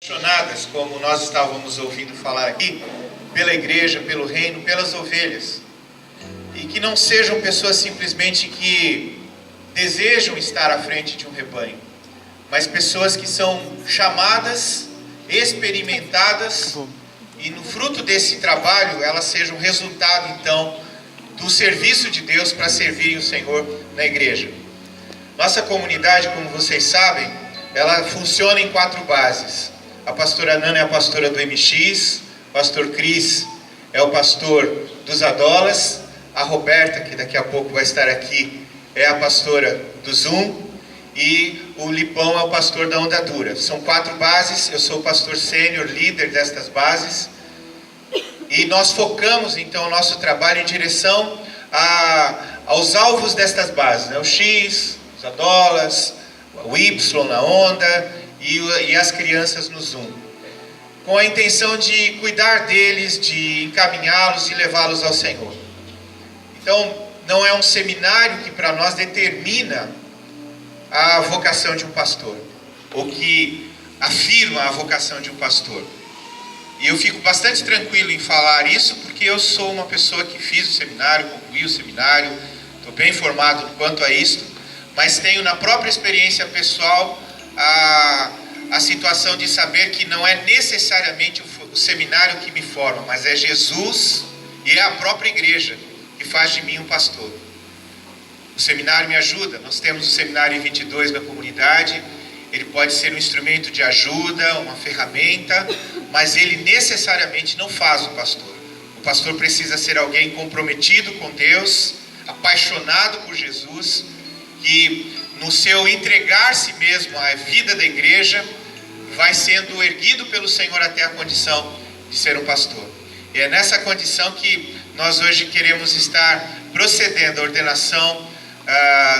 Apaixonadas, como nós estávamos ouvindo falar aqui, pela igreja, pelo reino, pelas ovelhas. E que não sejam pessoas simplesmente que desejam estar à frente de um rebanho, mas pessoas que são chamadas, experimentadas, e no fruto desse trabalho elas sejam resultado então do serviço de Deus para servirem o Senhor na igreja. Nossa comunidade, como vocês sabem, ela funciona em 4 bases. A pastora Nana é a pastora do MX, o pastor Cris é o pastor dos Adolas, a Roberta, que daqui a pouco vai estar aqui, é a pastora do Zoom, e o Lipão é o pastor da Onda Dura. São 4 bases, eu sou o pastor sênior, líder destas bases, e nós focamos então o nosso trabalho em direção aos alvos destas bases, né? O X, os Adolas, o Y na Onda e as crianças no Zoom, com a intenção de cuidar deles, de encaminhá-los e levá-los ao Senhor. Então, não é um seminário que para nós determina a vocação de um pastor, ou que afirma a vocação de um pastor. E eu fico bastante tranquilo em falar isso, porque eu sou uma pessoa que fiz o seminário, concluí o seminário, estou bem informado quanto a isto, mas tenho na própria experiência pessoal a situação de saber que não é necessariamente o seminário que me forma, mas é Jesus e é a própria igreja que faz de mim um pastor. O seminário me ajuda, nós temos o seminário 22 na comunidade, ele pode ser um instrumento de ajuda, uma ferramenta, mas ele necessariamente não faz o pastor. O pastor precisa ser alguém comprometido com Deus, apaixonado por Jesus, que no seu entregar-se mesmo à vida da igreja, vai sendo erguido pelo Senhor até a condição de ser um pastor. E é nessa condição que nós hoje queremos estar procedendo à ordenação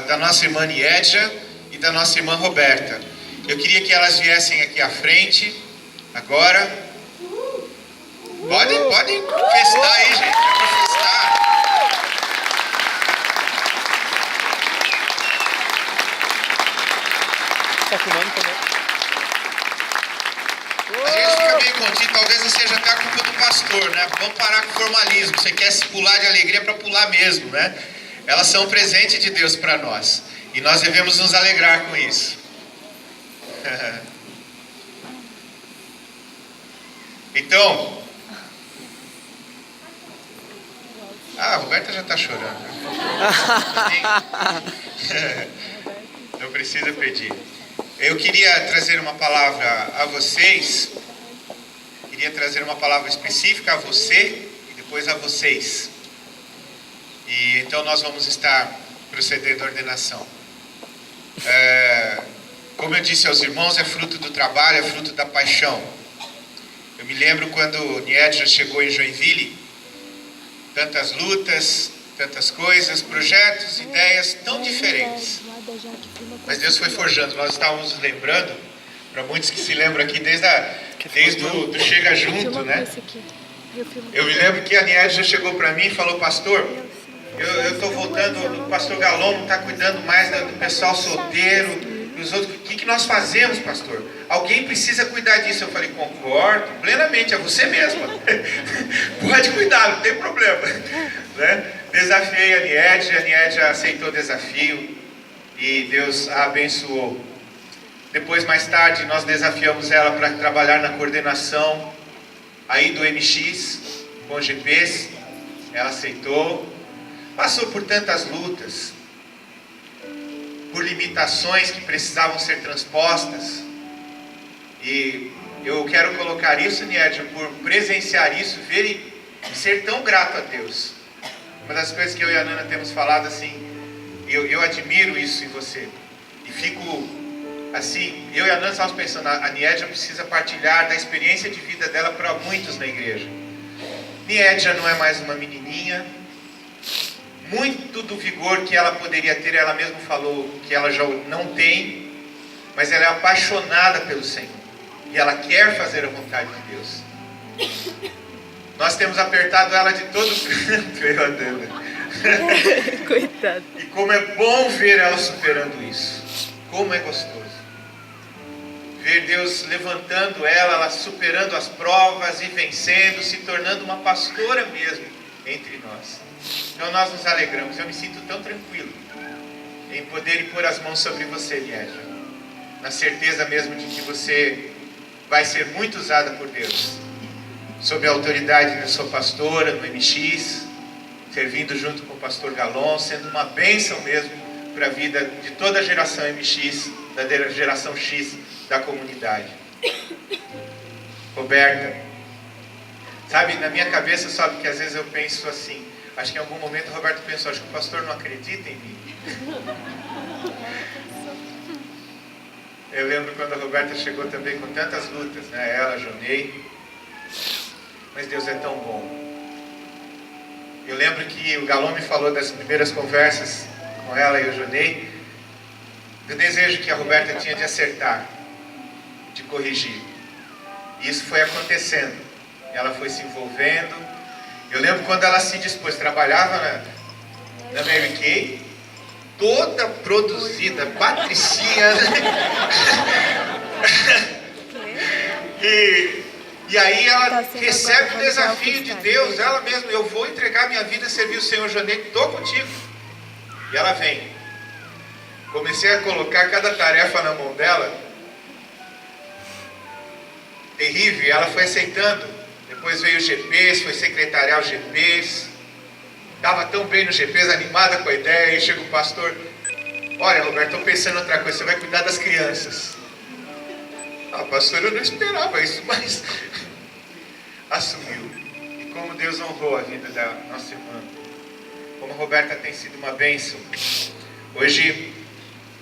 da nossa irmã Niedja e da nossa irmã Roberta. Eu queria que elas viessem aqui à frente, agora. Podem festar aí, gente, pode festar. Tá filmando também? Às vezes fica meio contido, talvez não seja até a culpa do pastor, né? Vamos parar com o formalismo. Você quer se pular de alegria para pular mesmo, né? Elas são um presente de Deus para nós. E nós devemos nos alegrar com isso. Então... a Roberta já está chorando. Não precisa pedir. Eu queria trazer uma palavra a vocês, queria trazer uma palavra específica a você e depois a vocês. E então nós vamos estar procedendo à ordenação. Como eu disse aos irmãos, é fruto do trabalho, é fruto da paixão. Eu me lembro quando Niedja chegou em Joinville, tantas lutas, tantas coisas, projetos, ideias tão diferentes. Mas Deus foi forjando. Nós estávamos lembrando, para muitos que se lembram aqui, desde o Chega Junto, né? Eu me lembro que a Niedja chegou para mim e falou: pastor, eu estou voltando, o pastor Galon não está cuidando mais do pessoal solteiro, dos outros. O que nós fazemos, pastor? Alguém precisa cuidar disso. Eu falei: concordo plenamente, é você mesma. Pode cuidar, não tem problema. Né? Desafiei a Niedja aceitou o desafio e Deus a abençoou. Depois, mais tarde, nós desafiamos ela para trabalhar na coordenação aí do MX, com GPs. Ela aceitou. Passou por tantas lutas, por limitações que precisavam ser transpostas. E eu quero colocar isso, Niedja, por presenciar isso, ver e ser tão grato a Deus. Uma das coisas que eu e a Nana temos falado assim, eu admiro isso em você. E fico assim, eu e a Nana estávamos pensando, a Niedja precisa partilhar da experiência de vida dela para muitos na igreja. Niedja não é mais uma menininha. Muito do vigor que ela poderia ter, ela mesma falou que ela já não tem, mas ela é apaixonada pelo Senhor. E ela quer fazer a vontade de Deus. Nós temos apertado ela de todo canto, eu Adana. Coitado. E como é bom ver ela superando isso. Como é gostoso. ver Deus levantando ela superando as provas e vencendo, se tornando uma pastora mesmo entre nós. Então nós nos alegramos. Eu me sinto tão tranquilo em poder impor as mãos sobre você, Liégia, na certeza mesmo de que você vai ser muito usada por Deus, sob a autoridade da sua pastora no MX, servindo junto com o pastor Galon, sendo uma bênção mesmo para a vida de toda a geração MX, da geração X da comunidade. Roberta, sabe, na minha cabeça, sabe que às vezes eu penso assim, acho que em algum momento o Roberto pensou, acho que o pastor não acredita em mim. Eu lembro quando a Roberta chegou também com tantas lutas, né? Ela, Jonei. Mas Deus é tão bom. Eu lembro que o Galon me falou das primeiras conversas com ela e o Jonei, do desejo que a Roberta tinha de acertar, de corrigir. E isso foi acontecendo. Ela foi se envolvendo. Eu lembro quando ela se dispôs, trabalhava na Mary Kay, toda produzida, patricinha. E aí ela recebe o desafio de Deus, ela mesma, eu vou entregar minha vida a servir o Senhor. Jonei, estou contigo. E ela vem. Comecei a colocar cada tarefa na mão dela. Terrível, e ela foi aceitando. Depois veio o GPs, foi secretariar os GPs. Estava tão bem no GPs, animada com a ideia. E chega o pastor, olha, Roberto, estou pensando em outra coisa, você vai cuidar das crianças. Ah, pastor, eu não esperava isso, mas assumiu. E como Deus honrou a vida da nossa irmã. Como a Roberta tem sido uma bênção. Hoje,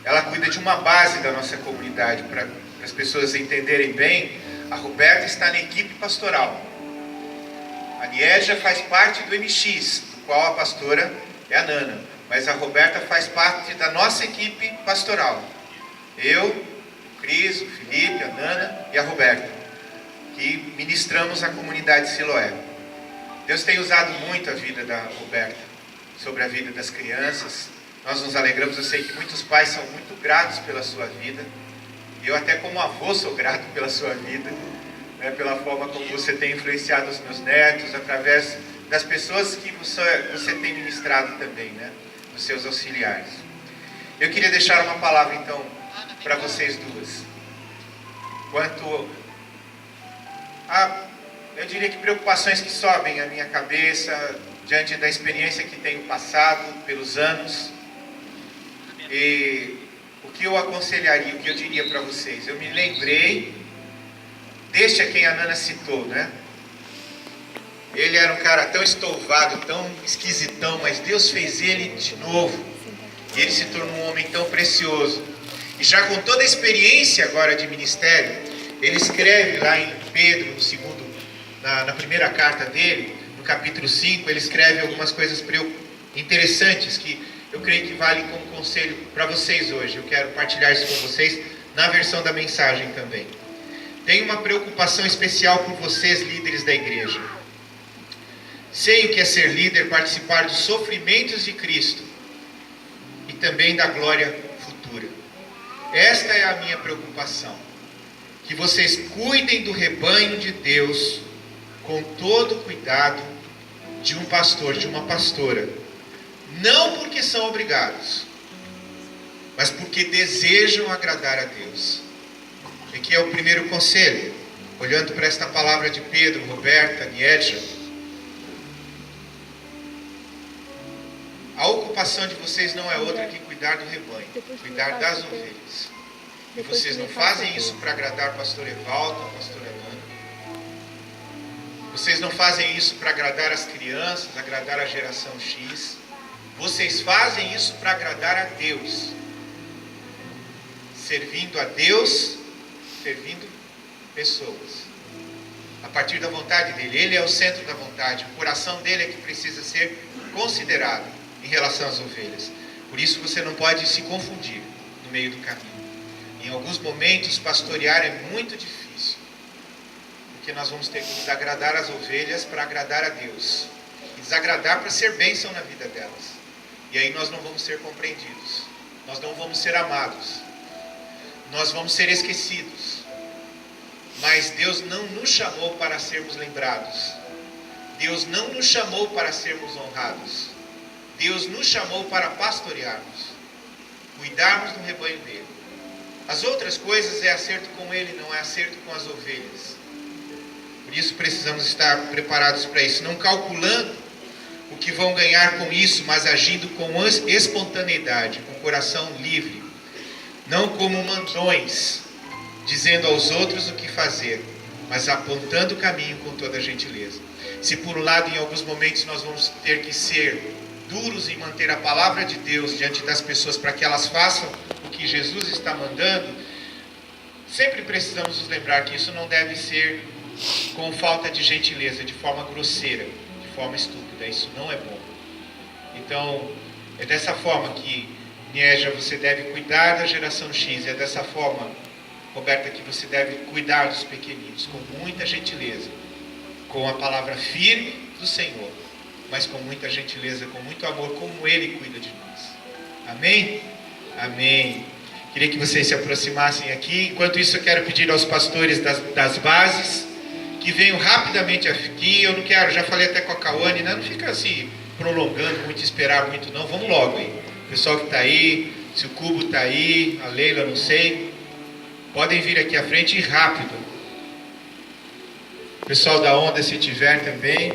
ela cuida de uma base da nossa comunidade. Para as pessoas entenderem bem, a Roberta está na equipe pastoral. A Liégia faz parte do MX, do qual a pastora é a Nana. Mas a Roberta faz parte da nossa equipe pastoral. Eu, o Cris, o Felipe, a Nana e a Roberta, que ministramos a comunidade Siloé. Deus tem usado muito a vida da Roberta, sobre a vida das crianças. Nós nos alegramos, eu sei que muitos pais são muito gratos pela sua vida. Eu até como avô sou grato pela sua vida, né, pela forma como você tem influenciado os meus netos, através das pessoas que você tem ministrado também, né, dos seus auxiliares. Eu queria deixar uma palavra então para vocês duas. Quanto a, eu diria que preocupações que sobem à minha cabeça, diante da experiência que tenho passado pelos anos. E o que eu aconselharia, o que eu diria para vocês? Eu me lembrei deste a quem a Nana citou, né? Ele era um cara tão estouvado, tão esquisitão, mas Deus fez ele de novo. E ele se tornou um homem tão precioso. E já com toda a experiência agora de ministério, ele escreve lá em Pedro, na primeira carta dele, no capítulo 5, ele escreve algumas coisas interessantes que eu creio que vale como conselho para vocês hoje. Eu quero partilhar isso com vocês na versão da mensagem também. Tenho uma preocupação especial por vocês, líderes da igreja. Sei o que é ser líder, participar dos sofrimentos de Cristo e também da glória futura. Esta é a minha preocupação. Que vocês cuidem do rebanho de Deus com todo o cuidado de um pastor, de uma pastora. Não porque são obrigados, mas porque desejam agradar a Deus. E que é o primeiro conselho, olhando para esta palavra de Pedro, Roberta, Liégia. A ocupação de vocês não é outra que cuidar do rebanho, cuidar das ovelhas. E vocês não fazem isso para agradar o pastor Evaldo, a pastora Ana. Vocês não fazem isso para agradar as crianças, agradar a geração X. Vocês fazem isso para agradar a Deus. Servindo a Deus, servindo pessoas. A partir da vontade dele. Ele é o centro da vontade. O coração dele é que precisa ser considerado em relação às ovelhas. Por isso você não pode se confundir no meio do caminho. Em alguns momentos, pastorear é muito difícil. Porque nós vamos ter que desagradar as ovelhas para agradar a Deus. E desagradar para ser bênção na vida delas. E aí nós não vamos ser compreendidos. Nós não vamos ser amados. Nós vamos ser esquecidos. Mas Deus não nos chamou para sermos lembrados. Deus não nos chamou para sermos honrados. Deus nos chamou para pastorearmos, cuidarmos do rebanho dele. As outras coisas é acerto com ele, não é acerto com as ovelhas. Por isso precisamos estar preparados para isso, não calculando o que vão ganhar com isso, mas agindo com espontaneidade, com o coração livre, não como mandões, dizendo aos outros o que fazer, mas apontando o caminho com toda a gentileza. Se por um lado, em alguns momentos, nós vamos ter que ser duros em manter a palavra de Deus diante das pessoas para que elas façam o que Jesus está mandando, sempre precisamos nos lembrar que isso não deve ser com falta de gentileza, de forma grosseira, de forma estúpida. Isso não é bom. Então, é dessa forma que, Nieja, você deve cuidar da geração X. É dessa forma, Roberta, que você deve cuidar dos pequeninos, com muita gentileza, com a palavra firme do Senhor, mas com muita gentileza, com muito amor, como Ele cuida de nós. Amém? Amém. Queria que vocês se aproximassem aqui. Enquanto isso, eu quero pedir aos pastores das bases que venham rapidamente aqui. Eu não quero, já falei até com a Cauane, né? Não fica assim prolongando muito, esperar muito não. Vamos logo aí. O pessoal que está aí, se o Cubo está aí, a Leila, não sei, podem vir aqui à frente e rápido. O pessoal da onda, se tiver também.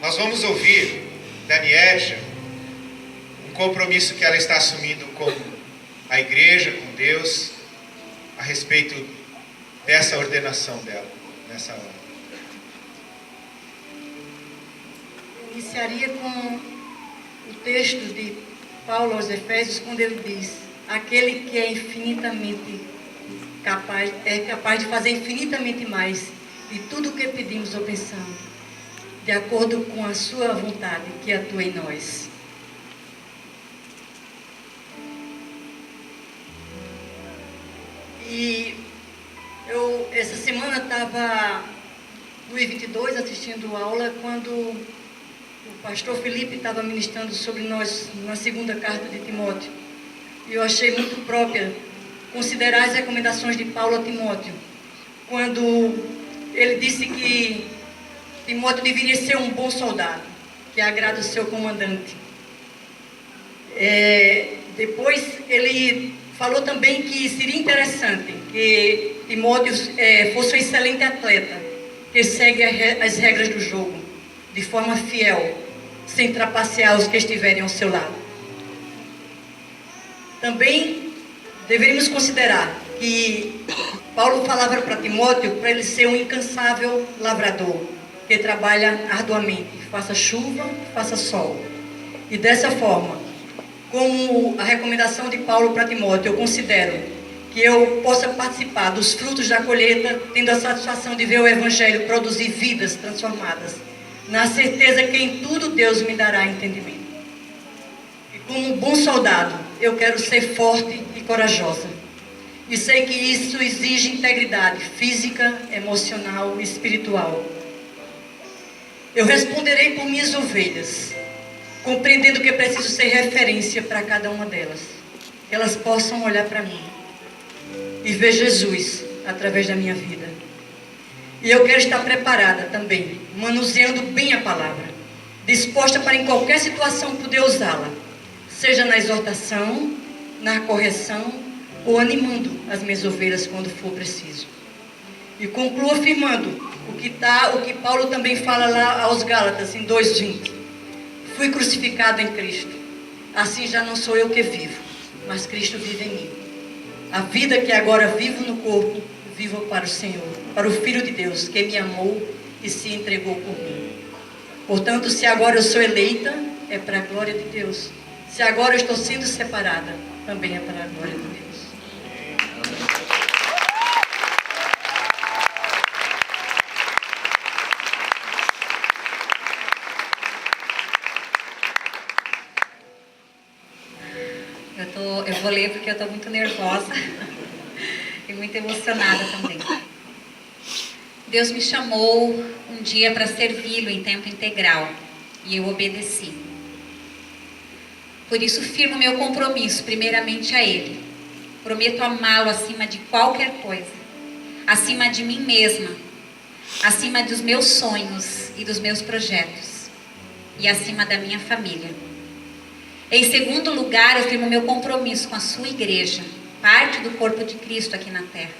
Nós vamos ouvir da Nieja um compromisso que ela está assumindo com a igreja, com Deus, a respeito dessa ordenação dela, nessa hora. Eu iniciaria com o texto de Paulo aos Efésios, quando ele diz: aquele que é infinitamente capaz, de fazer infinitamente mais de tudo o que pedimos ou pensamos, de acordo com a sua vontade que atua em nós. E eu, essa semana, estava no I-22 assistindo aula, quando o pastor Felipe estava ministrando sobre nós na segunda carta de Timóteo. E eu achei muito própria considerar as recomendações de Paulo a Timóteo, quando ele disse que Timóteo deveria ser um bom soldado, que agrada o seu comandante. Depois ele falou também que seria interessante que Timóteo fosse um excelente atleta, que segue as regras do jogo de forma fiel, sem trapacear os que estiverem ao seu lado. Também deveríamos considerar que Paulo falava para Timóteo para ele ser um incansável lavrador, que trabalha arduamente, faça chuva, faça sol. E dessa forma, como a recomendação de Paulo para Timóteo, eu considero que eu possa participar dos frutos da colheita, tendo a satisfação de ver o Evangelho produzir vidas transformadas, na certeza que em tudo Deus me dará entendimento. E como um bom soldado, eu quero ser forte e corajosa. E sei que isso exige integridade física, emocional e espiritual. Eu responderei por minhas ovelhas, compreendendo que preciso ser referência para cada uma delas. Que elas possam olhar para mim e ver Jesus através da minha vida. E eu quero estar preparada também, manuseando bem a palavra, disposta para em qualquer situação poder usá-la, seja na exortação, na correção ou animando as minhas ovelhas quando for preciso. E concluo afirmando o que Paulo também fala lá aos Gálatas, em 2:20. Fui crucificado em Cristo. Assim já não sou eu que vivo, mas Cristo vive em mim. A vida que agora vivo no corpo, vivo para o Senhor, para o Filho de Deus, que me amou e se entregou por mim. Portanto, se agora eu sou eleita, é para a glória de Deus. Se agora eu estou sendo separada, também é para a glória de Deus. Eu vou ler porque eu estou muito nervosa e muito emocionada também. Deus me chamou um dia para servi-lo em tempo integral e eu obedeci. Por isso firmo meu compromisso primeiramente a Ele Prometo amá-lo acima de qualquer coisa, acima de mim mesma, acima dos meus sonhos e dos meus projetos, e acima da minha família. Em segundo lugar, eu firmo meu compromisso com a sua igreja, parte do corpo de Cristo aqui na terra.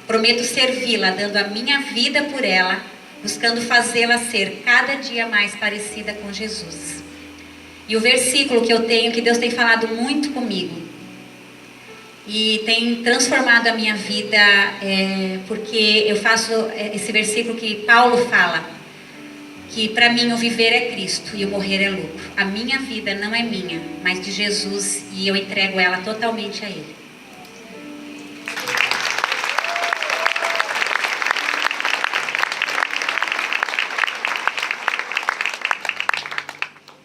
Prometo servi-la, dando a minha vida por ela, buscando fazê-la ser cada dia mais parecida com Jesus. E o versículo que eu tenho, que Deus tem falado muito comigo, e tem transformado a minha vida, porque eu faço esse versículo que Paulo fala, que para mim o viver é Cristo e o morrer é lucro. A minha vida não é minha, mas de Jesus, e eu entrego ela totalmente a Ele.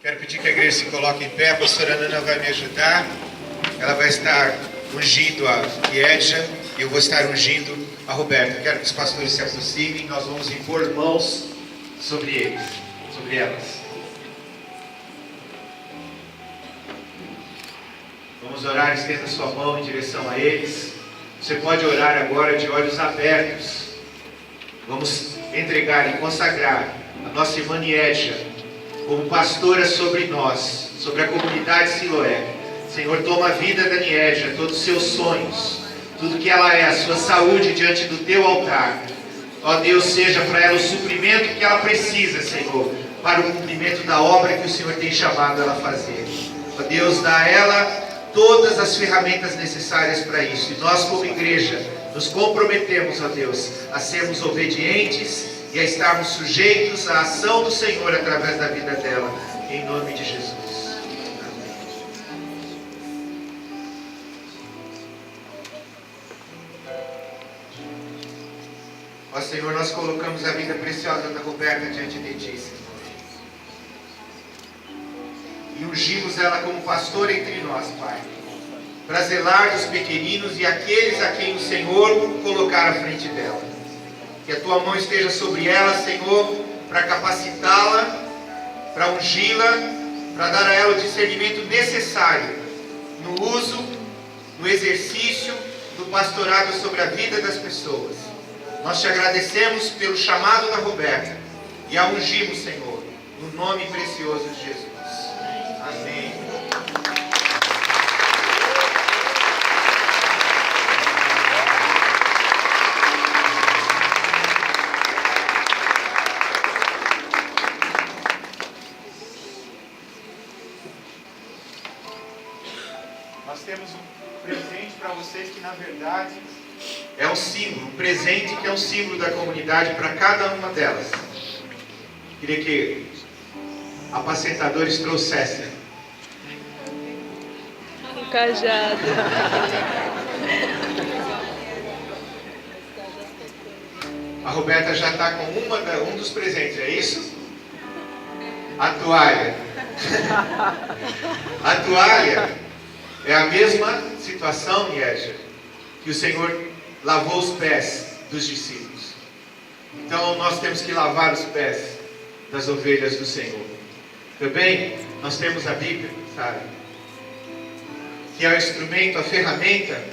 Quero pedir que a igreja se coloque em pé. A pastora Nana vai me ajudar. Ela vai estar ungindo a Edja e eu vou estar ungindo a Roberta. Quero que os pastores se aproximem. Nós vamos impor mãos sobre eles, sobre elas. Vamos orar, estenda sua mão em direção a eles. Você pode orar agora de olhos abertos. Vamos entregar e consagrar a nossa irmã Edja como pastora sobre nós, sobre a comunidade Siloé. Senhor, toma a vida da Edja, todos os seus sonhos, tudo que ela é, a sua saúde diante do teu altar. Ó Deus, seja para ela o suprimento que ela precisa, Senhor, para o cumprimento da obra que o Senhor tem chamado ela a fazer. Ó Deus, dá a ela todas as ferramentas necessárias para isso. E nós, como igreja, nos comprometemos, ó Deus, a sermos obedientes e a estarmos sujeitos à ação do Senhor através da vida dela, em nome de Jesus. Ó Senhor, nós colocamos a vida preciosa da Roberta diante de Ti, Senhor. E ungimos ela como pastora entre nós, Pai, para zelar dos pequeninos e aqueles a quem o Senhor colocar à frente dela. Que a Tua mão esteja sobre ela, Senhor, para capacitá-la, para ungí-la, para dar a ela o discernimento necessário no uso, no exercício do pastorado sobre a vida das pessoas. Nós te agradecemos pelo chamado da Roberta e a ungimos, Senhor, no nome precioso de Jesus. Amém. Nós temos um presente para vocês que, na verdade, é um símbolo, um presente que é um símbolo da comunidade para cada uma delas. Queria que apacentadores trouxessem. Um cajado. A Roberta já está com um dos presentes, é isso? A toalha. A toalha é a mesma situação, Edja, que o Senhor lavou os pés dos discípulos. Então nós temos que lavar os pés das ovelhas do Senhor. Também nós temos a Bíblia, sabe? Que é o instrumento, a ferramenta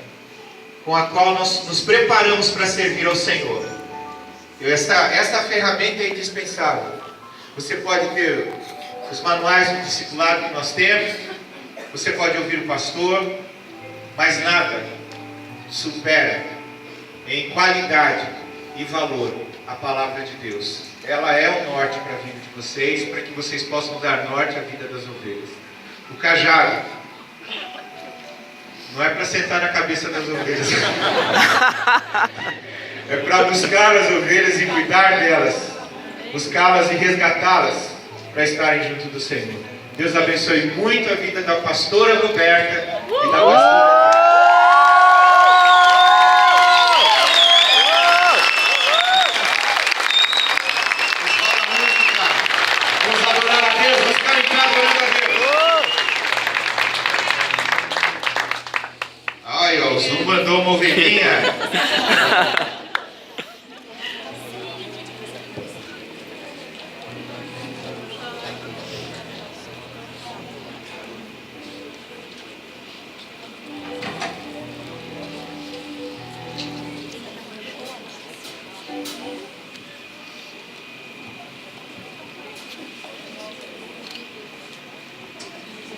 com a qual nós nos preparamos para servir ao Senhor. Esta ferramenta é indispensável. Você pode ter os manuais do discipulado que nós temos, você pode ouvir o pastor, mas nada supera em qualidade e valor a palavra de Deus. Ela é o norte para a vida de vocês, para que vocês possam dar norte à vida das ovelhas. O cajado não é para sentar na cabeça das ovelhas. É para buscar as ovelhas e cuidar delas, buscá-las e resgatá-las para estarem junto do Senhor. Deus abençoe muito a vida da pastora Roberta e da pastora